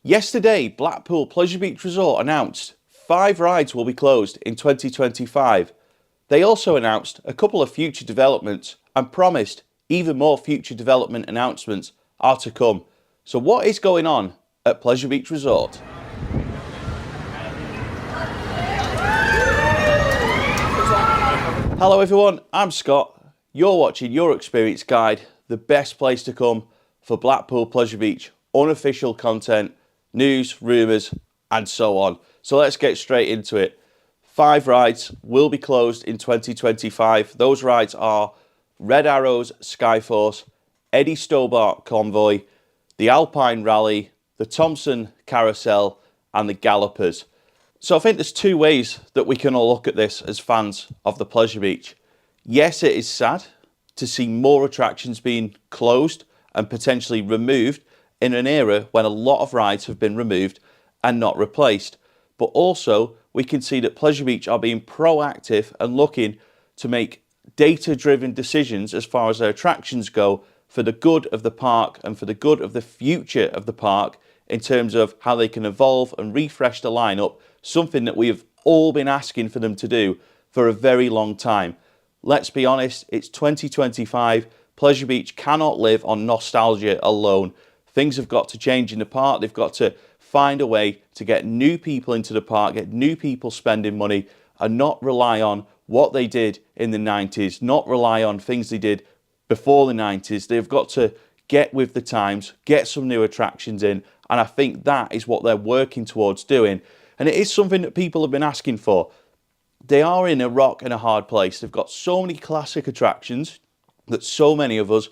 Yesterday, Blackpool Pleasure Beach Resort announced 5 rides will be closed in 2025. They also announced a couple of future developments and promised even more future development announcements are to come. So what is going on at Pleasure Beach Resort? Hello everyone, I'm Scott. You're watching Your Experience Guide, the best place to come for Blackpool Pleasure Beach unofficial content, news, rumours and so on. So let's get straight into it. 5 rides will be closed in 2025. Those rides are Red Arrows Skyforce, Eddie Stobart Convoy, the Alpine Rally, the Thompson Carousel and the Gallopers. So I think there's 2 ways that we can all look at this as fans of the Pleasure Beach. Yes, it is sad to see more attractions being closed and potentially removed in an era when a lot of rides have been removed and not replaced. But also we can see that Pleasure Beach are being proactive and looking to make data-driven decisions as far as their attractions go for the good of the park and for the good of the future of the park in terms of how they can evolve and refresh the lineup, something that we have all been asking for them to do for a very long time. Let's be honest, it's 2025. Pleasure Beach cannot live on nostalgia alone. Things have got to change in the park. They've got to find a way to get new people into the park, get new people spending money and not rely on what they did in the 90s, not rely on things they did before the 90s. They've got to get with the times, get some new attractions in, and I think that is what they're working towards doing. And it is something that people have been asking for. They are in a rock and a hard place. They've got so many classic attractions that so many of us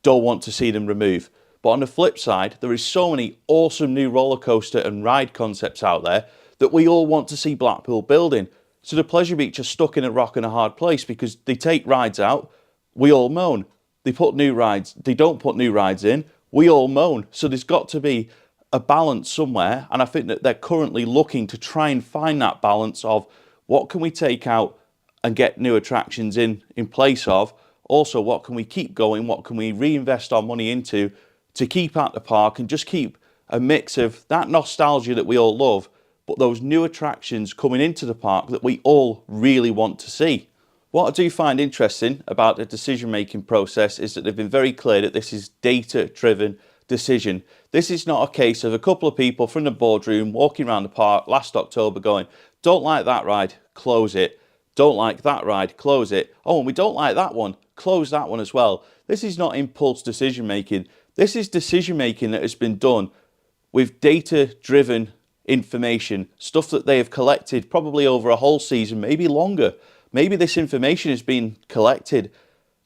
don't want to see them remove. But on the flip side, there is so many awesome new roller coaster and ride concepts out there that we all want to see Blackpool building. So the Pleasure Beach are stuck in a rock and a hard place because they take rides out, we all moan. They put new rides, they don't put new rides in, we all moan. So there's got to be a balance somewhere, and I think that they're currently looking to try and find that balance of what can we take out and get new attractions in place of. Also, what can we keep going, what can we reinvest our money into to keep at the park and just keep a mix of that nostalgia that we all love, but those new attractions coming into the park that we all really want to see. What I do find interesting about the decision-making process is that they've been very clear that this is data-driven decision. This is not a case of a couple of people from the boardroom walking around the park last October going, don't like that ride, close it. Don't like that ride, close it. Oh, and we don't like that one, close that one as well. This is not impulse decision-making. This is decision-making that has been done with data-driven information, stuff that they have collected probably over a whole season, maybe longer. Maybe this information has been collected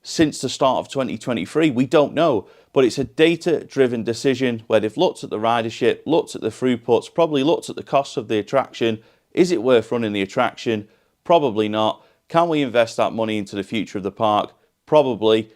since the start of 2023. We don't know, but it's a data-driven decision where they've looked at the ridership, looked at the throughputs, probably looked at the cost of the attraction. Is it worth running the attraction? Probably not. Can we invest that money into the future of the park? Probably.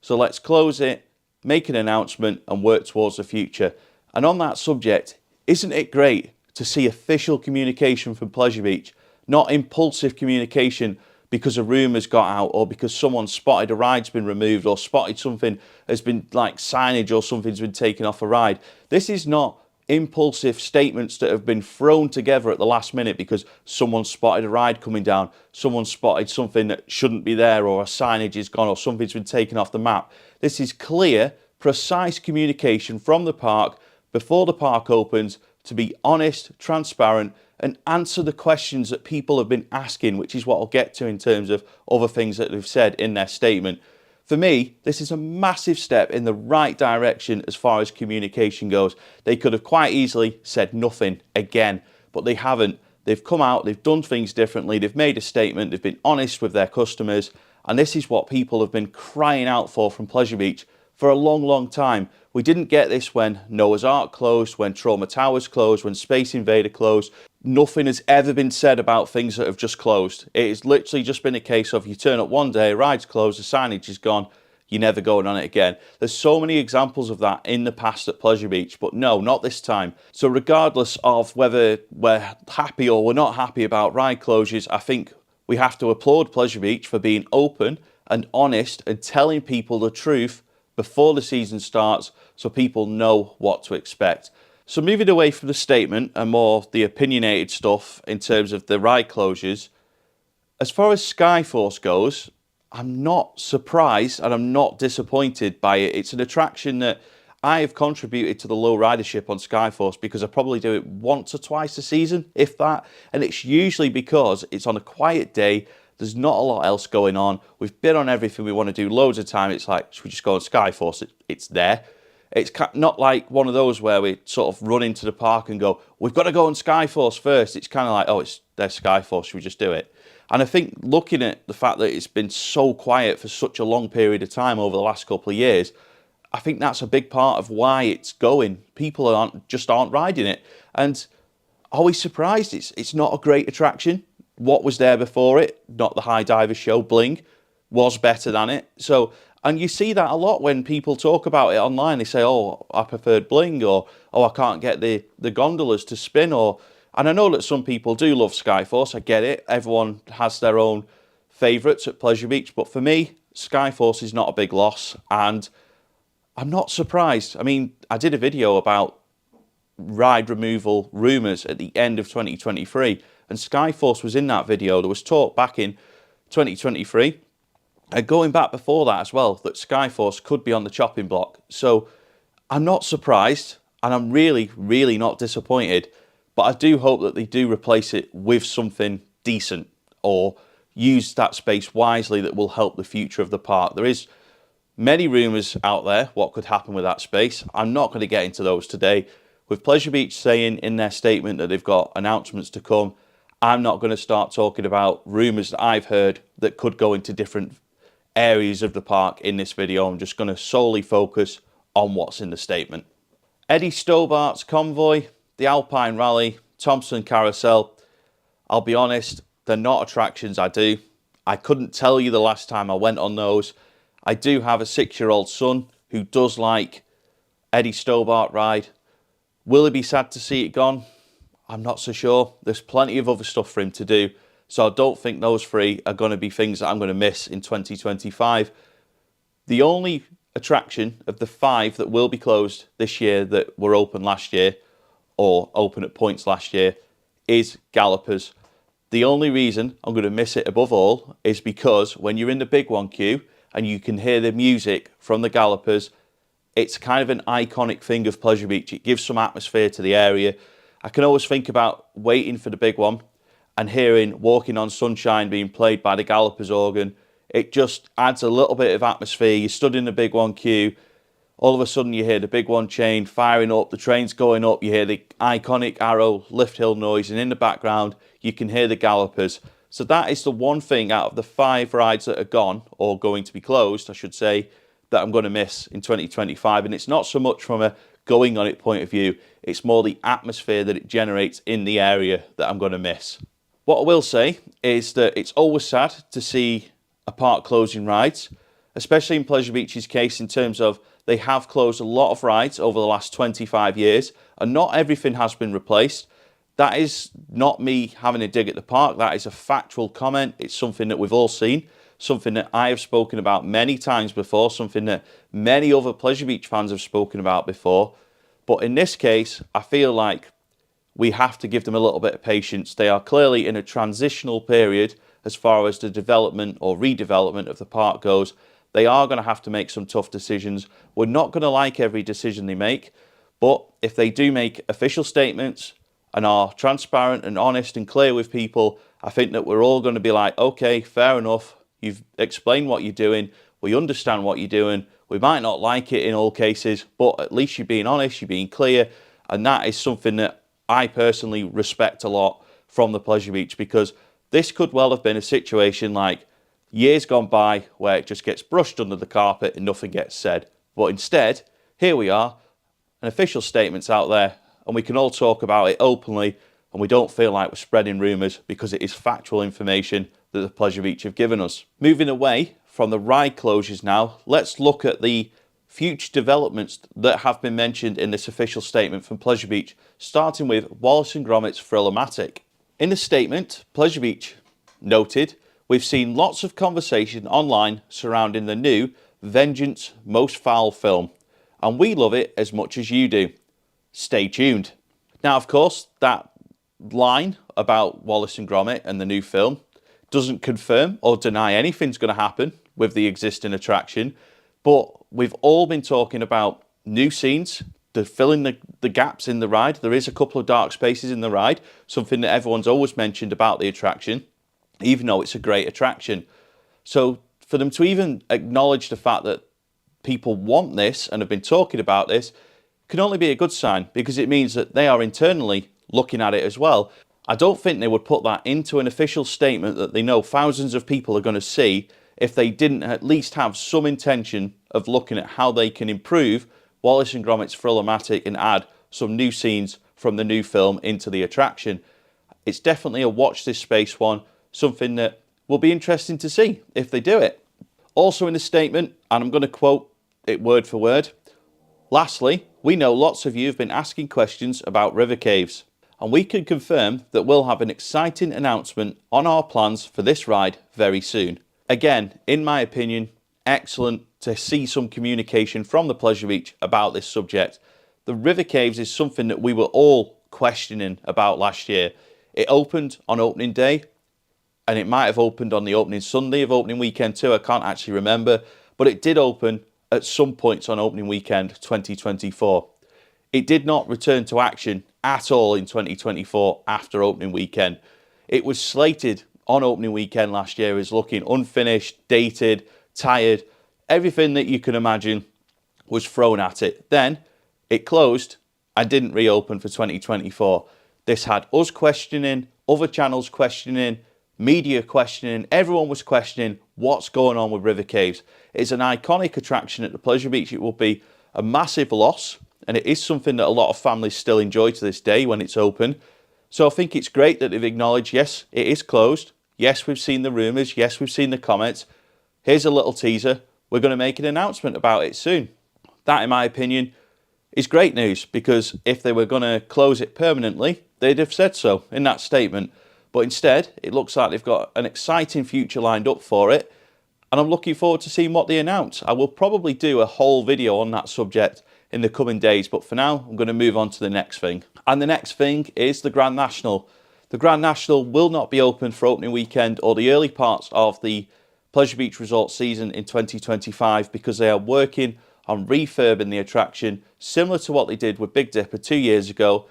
So let's close it, make an announcement and work towards the future. And on that subject, isn't it great to see official communication from Pleasure Beach, not impulsive communication because a rumour's got out or because someone spotted a ride's been removed or spotted something has been like signage or something's been taken off a ride. This is not impulsive statements that have been thrown together at the last minute because someone spotted a ride coming down, someone spotted something that shouldn't be there or a signage is gone or something's been taken off the map. This is clear, precise communication from the park before the park opens to be honest, transparent and answer the questions that people have been asking, which is what I'll get to in terms of other things that they've said in their statement. For me, this is a massive step in the right direction as far as communication goes. They could have quite easily said nothing again, but they haven't. They've come out, they've done things differently, they've made a statement, they've been honest with their customers, and this is what people have been crying out for from Pleasure Beach for a long, long time. We didn't get this when Noah's Ark closed, when Trauma Towers closed, when Space Invader closed. Nothing has ever been said about things that have just closed. It has literally just been a case of you turn up one day, ride's closed, the signage is gone, you're never going on it again. There's so many examples of that in the past at Pleasure Beach, but no, not this time. So regardless of whether we're happy or we're not happy about ride closures, I think we have to applaud Pleasure Beach for being open and honest and telling people the truth before the season starts so people know what to expect. So moving away from the statement and more the opinionated stuff in terms of the ride closures, as far as Skyforce goes, I'm not surprised and I'm not disappointed by it. It's an attraction that I have contributed to the low ridership on Skyforce because I probably do it once or twice a season, if that. And it's usually because it's on a quiet day. There's not a lot else going on. We've been on everything we want to do loads of time. It's like, should we just go on Skyforce? It's there. It's not like one of those where we sort of run into the park and go, we've got to go on Skyforce first. It's kind of like, oh, there's Skyforce, should we just do it? And I think looking at the fact that it's been so quiet for such a long period of time over the last couple of years, I think that's a big part of why it's going. People aren't riding it. And always surprised, it's not a great attraction. What was there before it, not the High Diver show, Bling, was better than it. So, and you see that a lot when people talk about it online. They say, oh, I preferred Bling, or, oh, I can't get the gondolas to spin, or... And I know that some people do love Skyforce, I get it. Everyone has their own favourites at Pleasure Beach, but for me, Skyforce is not a big loss, and I'm not surprised. I mean, I did a video about ride removal rumours at the end of 2023, and Skyforce was in that video. There was talk back in 2023, and going back before that as well, that Skyforce could be on the chopping block. So I'm not surprised, and I'm really, really not disappointed. But I do hope that they do replace it with something decent or use that space wisely that will help the future of the park. There is many rumours out there what could happen with that space. I'm not going to get into those today. With Pleasure Beach saying in their statement that they've got announcements to come, I'm not going to start talking about rumours that I've heard that could go into different areas of the park in this video. I'm just going to solely focus on what's in the statement. Eddie Stobart's Convoy, the Alpine Rally, Thompson Carousel, I'll be honest, they're not attractions I do. I couldn't tell you the last time I went on those. I do have a 6-year-old son who does like Eddie Stobart ride. Will he be sad to see it gone? I'm not so sure. There's plenty of other stuff for him to do, so I don't think those 3 are going to be things that I'm going to miss in 2025. The only attraction of the 5 that will be closed this year that were open last year, or open at points last year, is Gallopers. The only reason I'm going to miss it above all is because when you're in the big one queue and you can hear the music from the Gallopers, it's kind of an iconic thing of Pleasure Beach. It gives some atmosphere to the area. I can always think about waiting for the big one and hearing Walking on Sunshine being played by the Gallopers organ. It just adds a little bit of atmosphere. You stood in the big one queue, all of a sudden you hear the big one chain firing up, the train's going up, you hear the iconic Arrow lift hill noise, and in the background you can hear the Gallopers. So that is the one thing out of the 5 rides that are gone, or going to be closed, I should say, that I'm going to miss in 2025. And it's not so much from a going on it point of view, it's more the atmosphere that it generates in the area that I'm going to miss. What I will say is that it's always sad to see a park closing rides, especially in Pleasure Beach's case in terms of they have closed a lot of rides over the last 25 years, and not everything has been replaced. That is not me having a dig at the park. That is a factual comment. It's something that we've all seen, something that I have spoken about many times before, something that many other Pleasure Beach fans have spoken about before. But in this case, I feel like we have to give them a little bit of patience. They are clearly in a transitional period as far as the development or redevelopment of the park goes. They are going to have to make some tough decisions. We're not going to like every decision they make, but if they do make official statements and are transparent and honest and clear with people, I think that we're all going to be like, okay, fair enough. You've explained what you're doing. We understand what you're doing. We might not like it in all cases, but at least you're being honest, you're being clear. And that is something that I personally respect a lot from the Pleasure Beach, because this could well have been a situation like years gone by where it just gets brushed under the carpet and nothing gets said. But instead, here we are, an official statement's out there, and we can all talk about it openly, and we don't feel like we're spreading rumours because it is factual information that the Pleasure Beach have given us. Moving away from the ride closures now, let's look at the future developments that have been mentioned in this official statement from Pleasure Beach, starting with Wallace & Gromit's Thrill-O-Matic. In the statement, Pleasure Beach noted, we've seen lots of conversation online surrounding the new Vengeance Most Foul film, and we love it as much as you do. stay tuned. Now, of course, that line about Wallace and Gromit and the new film doesn't confirm or deny anything's going to happen with the existing attraction, but we've all been talking about new scenes to fill in the gaps in the ride. There is a couple of dark spaces in the ride, something that everyone's always mentioned about the attraction, even though it's a great attraction. So for them to even acknowledge the fact that people want this and have been talking about this can only be a good sign, because it means that they are internally looking at it as well. I don't think they would put that into an official statement that they know thousands of people are going to see if they didn't at least have some intention of looking at how they can improve Wallace and Gromit's Thrill-O-Matic and add some new scenes from the new film into the attraction. It's definitely a watch this space one, something that will be interesting to see if they do it. Also in the statement, and I'm going to quote it word for word, "Lastly, we know lots of you have been asking questions about river caves, and we can confirm that we'll have an exciting announcement on our plans for this ride very soon." Again, in my opinion, excellent to see some communication from the Pleasure Beach about this subject. The river caves is something that we were all questioning about last year. It opened on opening day, and it might have opened on the opening Sunday of opening weekend too, I can't actually remember, but it did open at some points on opening weekend 2024. It did not return to action at all in 2024 after opening weekend. It was slated on opening weekend last year as looking unfinished, dated, tired, everything that you can imagine was thrown at it. Then it closed and didn't reopen for 2024. This had us questioning, other channels questioning, media questioning, everyone was questioning what's going on with river caves. It's an iconic attraction at the Pleasure Beach. It will be a massive loss, and it is something that a lot of families still enjoy to this day when it's open. So I think it's great that they've acknowledged, yes, it is closed. Yes, we've seen the rumours. Yes, we've seen the comments. Here's a little teaser. We're going to make an announcement about it soon. That, in my opinion, is great news, because if they were going to close it permanently, they'd have said so in that statement. But instead, it looks like they've got an exciting future lined up for it, and I'm looking forward to seeing what they announce. I will probably do a whole video on that subject in the coming days, but for now, I'm going to move on to the next thing. And the next thing is the Grand National. The Grand National will not be open for opening weekend or the early parts of the Pleasure Beach Resort season in 2025, because they are working on refurbing the attraction, similar to what they did with Big Dipper 2 years ago.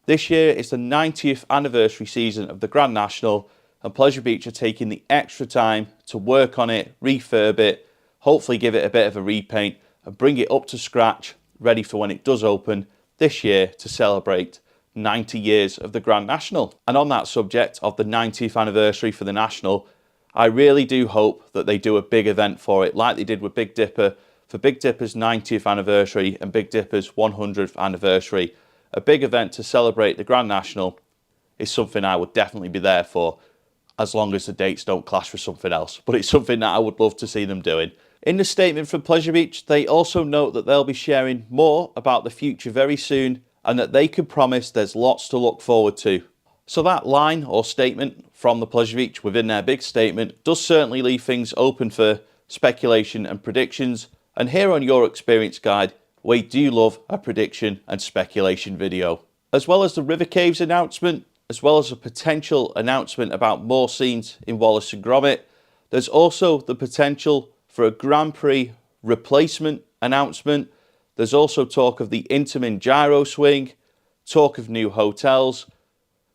This year is the 90th anniversary season of the Grand National, and Pleasure Beach are taking the extra time to work on it, refurb it, hopefully give it a bit of a repaint and bring it up to scratch, ready for when it does open this year to celebrate 90 years of the Grand National. And on that subject of the 90th anniversary for the National, I really do hope that they do a big event for it, like they did with Big Dipper for Big Dipper's 90th anniversary and Big Dipper's 100th anniversary. A big event to celebrate the Grand National is something I would definitely be there for, as long as the dates don't clash with something else. But it's something that I would love to see them doing. In the statement from Pleasure Beach, they also note that they'll be sharing more about the future very soon, and that they can promise there's lots to look forward to. So that line or statement from the Pleasure Beach within their big statement does certainly leave things open for speculation and predictions. And here on Your Experience Guide, we do love a prediction and speculation video. As well as the River Caves announcement, as well as a potential announcement about more scenes in Wallace and Gromit, there's also the potential for a Grand Prix replacement announcement. There's also talk of the Intamin gyro swing, talk of new hotels.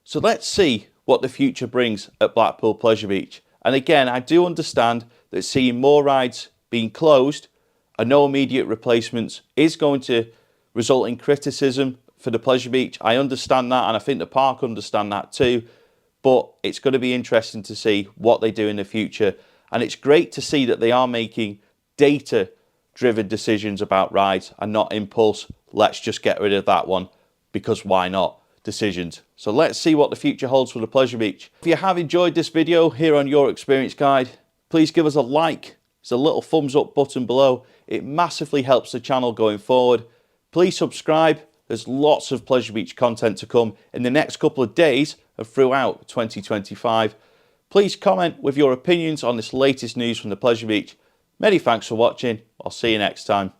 So let's see what the future brings at Blackpool Pleasure Beach. And again, I do understand that seeing more rides being closed and no immediate replacements is going to result in criticism for the Pleasure Beach. I understand that, and I think the park understand that too. But it's going to be interesting to see what they do in the future. And it's great to see that they are making data-driven decisions about rides and not impulse, let's just get rid of that one because why not decisions. So let's see what the future holds for the Pleasure Beach. If you have enjoyed this video here on Your Experience Guide, please give us a like. There's a little thumbs up button below. It massively helps the channel going forward. Please subscribe. There's lots of Pleasure Beach content to come in the next couple of days and throughout 2025. Please comment with your opinions on this latest news from the Pleasure Beach. Many thanks for watching. I'll see you next time.